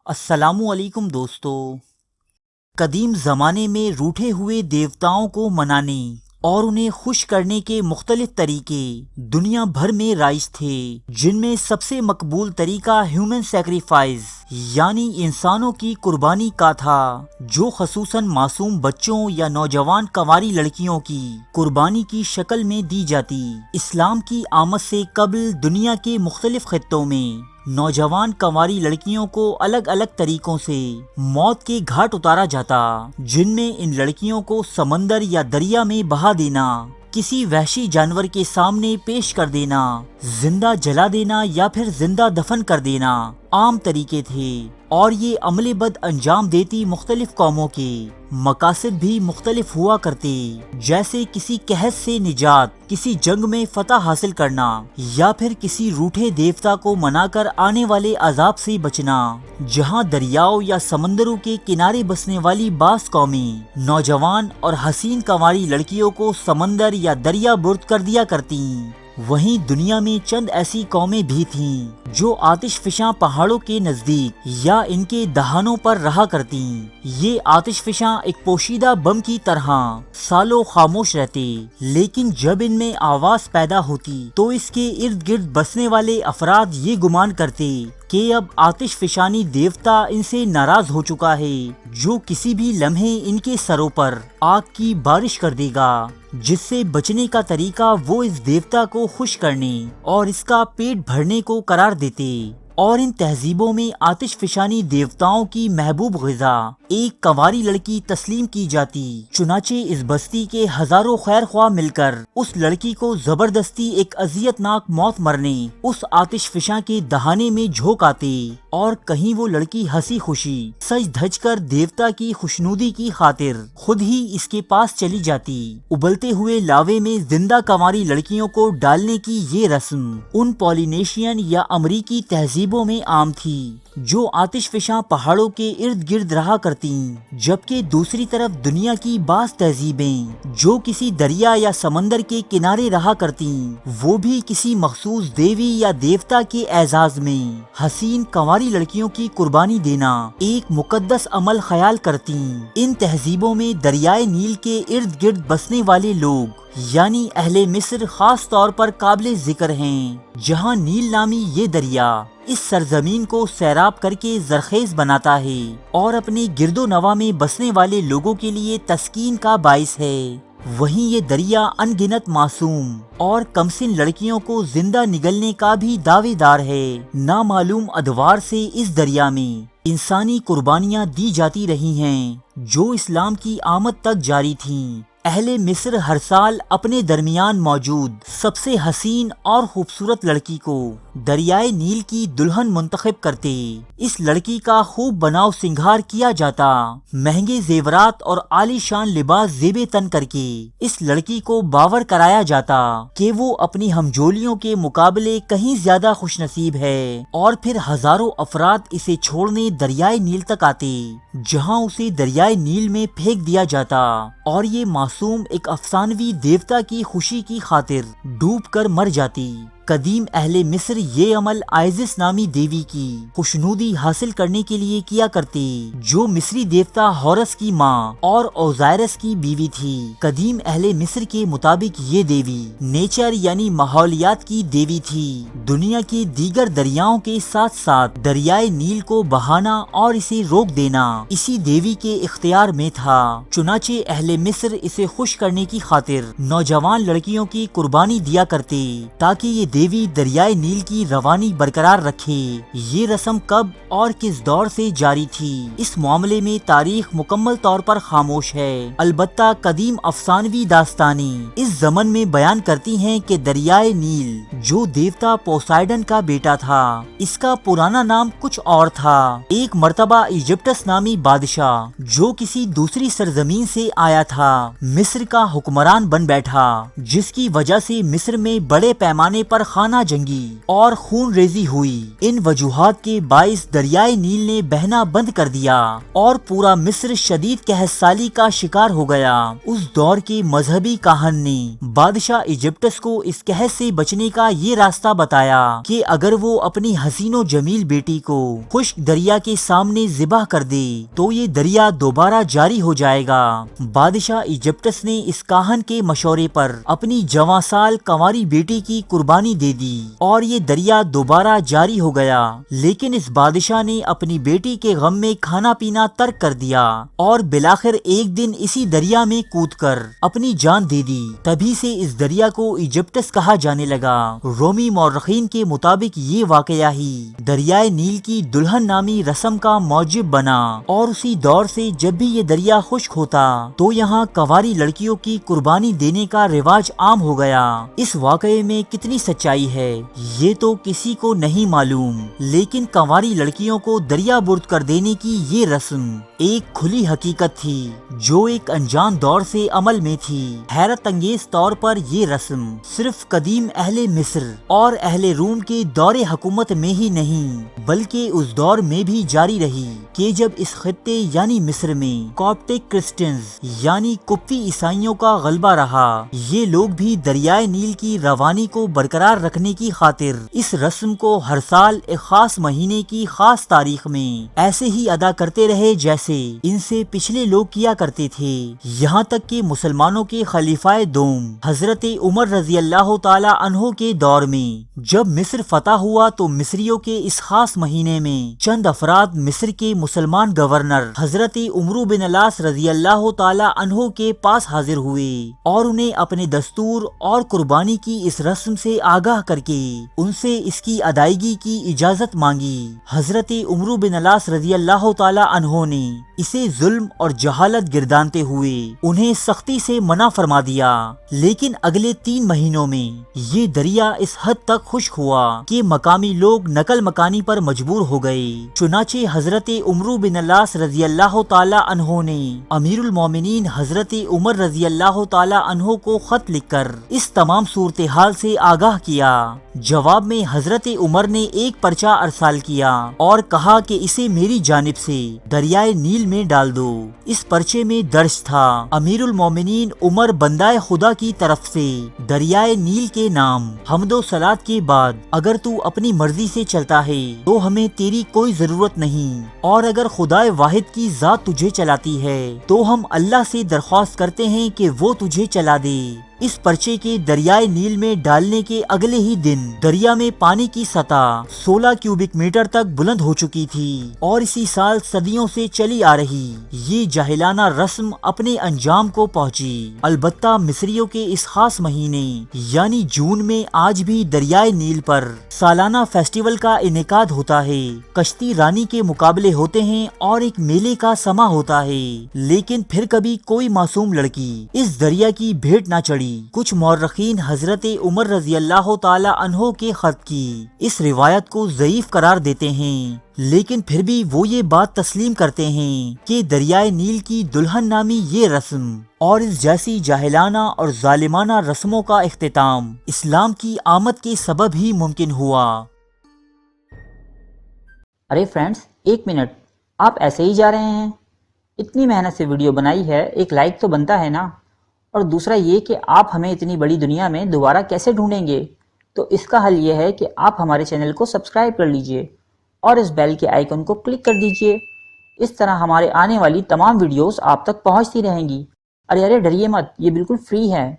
السلام علیکم دوستو۔ قدیم زمانے میں روٹھے ہوئے دیوتاؤں کو منانے اور انہیں خوش کرنے کے مختلف طریقے دنیا بھر میں رائج تھے، جن میں سب سے مقبول طریقہ ہیومن سیکریفائس یعنی انسانوں کی قربانی کا تھا، جو خصوصاً معصوم بچوں یا نوجوان کنواری لڑکیوں کی قربانی کی شکل میں دی جاتی۔ اسلام کی آمد سے قبل دنیا کے مختلف خطوں میں نوجوان کنواری لڑکیوں کو الگ الگ طریقوں سے موت کے گھاٹ اتارا جاتا، جن میں ان لڑکیوں کو سمندر یا دریا میں بہا دینا، کسی وحشی جانور کے سامنے پیش کر دینا، زندہ جلا دینا یا پھر زندہ دفن کر دینا عام طریقے تھے، اور یہ عمل بد انجام دیتی مختلف قوموں کے مقاصد بھی مختلف ہوا کرتے، جیسے کسی قحط سے نجات، کسی جنگ میں فتح حاصل کرنا، یا پھر کسی روٹھے دیوتا کو منا کر آنے والے عذاب سے بچنا۔ جہاں دریاؤں یا سمندروں کے کنارے بسنے والی بعض قومیں نوجوان اور حسین کنواری لڑکیوں کو سمندر یا دریا برد کر دیا کرتیں، وہیں دنیا میں چند ایسی قومیں بھی تھیں جو آتش فشاں پہاڑوں کے نزدیک یا ان کے دہانوں پر رہا کرتیں۔ یہ آتش فشاں ایک پوشیدہ بم کی طرح سالوں خاموش رہتے، لیکن جب ان میں آواز پیدا ہوتی تو اس کے ارد گرد بسنے والے افراد یہ گمان کرتے کہ اب آتش فشانی دیوتا ان سے ناراض ہو چکا ہے، جو کسی بھی لمحے ان کے سروں پر آگ کی بارش کر دے گا، جس سے بچنے کا طریقہ وہ اس دیوتا کو خوش کرنے اور اس کا پیٹ بھرنے کو قرار دیتے۔ اور ان تہذیبوں میں آتش فشانی دیوتاؤں کی محبوب غذا ایک کنواری لڑکی تسلیم کی جاتی، چنانچہ اس بستی کے ہزاروں خیر خواہ مل کر اس لڑکی کو زبردستی ایک اذیت ناک موت مرنے اس آتش فشاں کے دہانے میں جھونک آتے، اور کہیں وہ لڑکی ہنسی خوشی سج دھج کر دیوتا کی خوشنودی کی خاطر خود ہی اس کے پاس چلی جاتی۔ ابلتے ہوئے لاوے میں زندہ کنواری لڑکیوں کو ڈالنے کی یہ رسم ان پولینیشین یا امریکی تہذیبوں میں عام تھی جو آتش فشاں پہاڑوں کے ارد گرد رہا کرتیں، جبکہ دوسری طرف دنیا کی بعض تہذیبیں جو کسی دریا یا سمندر کے کنارے رہا کرتیں، وہ بھی کسی مخصوص دیوی یا دیوتا کے اعزاز میں حسین کنواری لڑکیوں کی قربانی دینا ایک مقدس عمل خیال کرتیں۔ ان تہذیبوں میں دریائے نیل کے ارد گرد بسنے والے لوگ یعنی اہل مصر خاص طور پر قابل ذکر ہیں، جہاں نیل نامی یہ دریا اس سرزمین کو سیراب کر کے زرخیز بناتا ہے اور اپنے گرد و نواح میں بسنے والے لوگوں کے لیے تسکین کا باعث ہے۔ وہیں یہ دریا ان گنت معصوم اور کمسن لڑکیوں کو زندہ نگلنے کا بھی دعوے دار ہے۔ نامعلوم ادوار سے اس دریا میں انسانی قربانیاں دی جاتی رہی ہیں، جو اسلام کی آمد تک جاری تھیں۔ اہل مصر ہر سال اپنے درمیان موجود سب سے حسین اور خوبصورت لڑکی کو دریائے نیل کی دلہن منتخب کرتے، اس لڑکی کا خوب بناؤ سنگھار کیا جاتا، مہنگے زیورات اور عالی شان لباس زیب تن کر کے اس لڑکی کو باور کرایا جاتا کہ وہ اپنی ہمجولیوں کے مقابلے کہیں زیادہ خوش نصیب ہے، اور پھر ہزاروں افراد اسے چھوڑنے دریائے نیل تک آتے، جہاں اسے دریائے نیل میں پھینک دیا جاتا، اور یہ معصوم ایک افسانوی دیوتا کی خوشی کی خاطر ڈوب کر مر جاتی۔ قدیم اہل مصر یہ عمل آئزس نامی دیوی کی خوشنودی حاصل کرنے کے لیے کیا کرتے، جو مصری دیوتا ہورس کی ماں اور اوزائرس کی بیوی تھی۔ قدیم اہل مصر کے مطابق یہ دیوی نیچر یعنی ماحولیات کی دیوی تھی، دنیا کے دیگر دریاؤں کے ساتھ ساتھ دریائے نیل کو بہانا اور اسے روک دینا اسی دیوی کے اختیار میں تھا، چنانچہ اہل مصر اسے خوش کرنے کی خاطر نوجوان لڑکیوں کی قربانی دیا کرتے تاکہ یہ دیوی دریائے نیل کی روانی برقرار رکھے۔ یہ رسم کب اور کس دور سے جاری تھی، اس معاملے میں تاریخ مکمل طور پر خاموش ہے، البتہ قدیم افسانوی داستانیں اس زمن میں بیان کرتی ہیں کہ دریائے نیل جو دیوتا پوسائیڈن کا بیٹا تھا، اس کا پرانا نام کچھ اور تھا۔ ایک مرتبہ ایجپٹس نامی بادشاہ جو کسی دوسری سرزمین سے آیا تھا، مصر کا حکمران بن بیٹھا، جس کی وجہ سے مصر میں بڑے پیمانے پر خانہ جنگی اور خون ریزی ہوئی۔ ان وجوہات کے باعث دریائے نیل نے بہنا بند کر دیا اور پورا مصر شدید قحط سالی کا شکار ہو گیا۔ اس دور کے مذہبی کاہن نے بادشاہ ایجپٹس کو اس قحط سے بچنے کا یہ راستہ بتایا کہ اگر وہ اپنی حسین و جمیل بیٹی کو خشک دریا کے سامنے ذبح کر دے تو یہ دریا دوبارہ جاری ہو جائے گا۔ بادشاہ ایجپٹس نے اس کاہن کے مشورے پر اپنی جوان سال کنواری بیٹی کی قربانی دے دی اور یہ دریا دوبارہ جاری ہو گیا، لیکن اس بادشاہ نے اپنی بیٹی کے غم میں کھانا پینا ترک کر دیا اور بالآخر ایک دن اسی دریا میں کود کر اپنی جان دے دی۔ تبھی سے اس دریا کو ایجپٹس کہا جانے لگا۔ رومی مورخین کے مطابق یہ واقعہ ہی دریائے نیل کی دلہن نامی رسم کا موجب بنا اور اسی دور سے جب بھی یہ دریا خشک ہوتا تو یہاں کنواری لڑکیوں کی قربانی دینے کا رواج عام ہو گیا۔ اس واقعے میں کتنی سچائی ہے یہ تو کسی کو نہیں معلوم، لیکن کنواری لڑکیوں کو دریا برد کر دینے کی یہ رسم ایک کھلی حقیقت تھی جو ایک انجان دور سے عمل میں تھی۔ حیرت انگیز طور پر یہ رسم صرف قدیم اہل مصر اور اہل روم کے دور حکومت میں ہی نہیں بلکہ اس دور میں بھی جاری رہی کہ جب اس خطے یعنی مصر میں کاپٹک کرسچنز یعنی قبطی عیسائیوں کا غلبہ رہا۔ یہ لوگ بھی دریائے نیل کی روانی کو برقرار رکھنے کی خاطر اس رسم کو ہر سال ایک خاص مہینے کی خاص تاریخ میں ایسے ہی ادا کرتے رہے جیسے ان سے پچھلے لوگ کیا کرتے تھے، یہاں تک کہ مسلمانوں کے خلیفہ دوم حضرت عمر رضی اللہ تعالی عنہ کے دور میں جب مصر فتح ہوا تو مصریوں کے اس خاص مہینے میں چند افراد مصر کے مسلمان گورنر حضرت عمرو بن العاص رضی اللہ تعالی عنہ کے پاس حاضر ہوئے اور انہیں اپنے دستور اور قربانی کی اس رسم سے آگاہ کر کے ان سے اس کی ادائیگی کی اجازت مانگی۔ حضرت عمرو بن العاص رضی اللہ تعالی عنہ نے اسے ظلم اور جہالت گردانتے ہوئے انہیں سختی سے منع فرما دیا، لیکن اگلے 3 مہینوں میں یہ دریا اس حد تک خشک ہوا کہ مقامی لوگ نقل مکانی پر مجبور ہو گئے۔ چنانچہ حضرت عمرو بن العاص رضی اللہ تعالی عنہ نے امیر المومنین حضرت عمر رضی اللہ تعالی عنہ کو خط لکھ کر اس تمام صورتحال سے آگاہ کیا۔ جواب میں حضرت عمر نے ایک پرچہ ارسال کیا اور کہا کہ اسے میری جانب سے دریائے نیل میں ڈال دو۔ اس پرچے میں درج تھا، امیر المومنین عمر بندائے خدا کی طرف سے دریائے نیل کے نام حمد و صلات کے بعد اگر تو اپنی مرضی سے چلتا ہے تو ہمیں تیری کوئی ضرورت نہیں، اور اگر خدائے واحد کی ذات تجھے چلاتی ہے تو ہم اللہ سے درخواست کرتے ہیں کہ وہ تجھے چلا دے۔ اس پرچے کے دریائے نیل میں ڈالنے کے اگلے ہی دن دریا میں پانی کی سطح 16 کیوبک میٹر تک بلند ہو چکی تھی اور اسی سال صدیوں سے چلی آ رہی یہ جاہلانہ رسم اپنے انجام کو پہنچی۔ البتہ مصریوں کے اس خاص مہینے یعنی جون میں آج بھی دریائے نیل پر سالانہ فیسٹیول کا انعقاد ہوتا ہے، کشتی رانی کے مقابلے ہوتے ہیں اور ایک میلے کا سما ہوتا ہے، لیکن پھر کبھی کوئی معصوم لڑکی اس دریا کی بھیٹ نہ چڑھی۔ کچھ مورخین حضرت عمر رضی اللہ تعالی عنہ کے خط کی اس روایت کو ضعیف قرار دیتے ہیں، لیکن پھر بھی وہ یہ بات تسلیم کرتے ہیں کہ دریائے نیل کی دلہن نامی یہ رسم اور اس جیسی جاہلانہ اور ظالمانہ رسموں کا اختتام اسلام کی آمد کے سبب ہی ممکن ہوا۔ ارے فرینڈز، 1 منٹ، آپ ایسے ہی جا رہے ہیں؟ اتنی محنت سے ویڈیو بنائی ہے، ایک لائک تو بنتا ہے نا؟ اور دوسرا یہ کہ آپ ہمیں اتنی بڑی دنیا میں دوبارہ کیسے ڈھونڈیں گے؟ تو اس کا حل یہ ہے کہ آپ ہمارے چینل کو سبسکرائب کر لیجئے اور اس بیل کے آئیکن کو کلک کر دیجئے۔ اس طرح ہمارے آنے والی تمام ویڈیوز آپ تک پہنچتی رہیں گی۔ ارے ڈریے مت، یہ بالکل فری ہے۔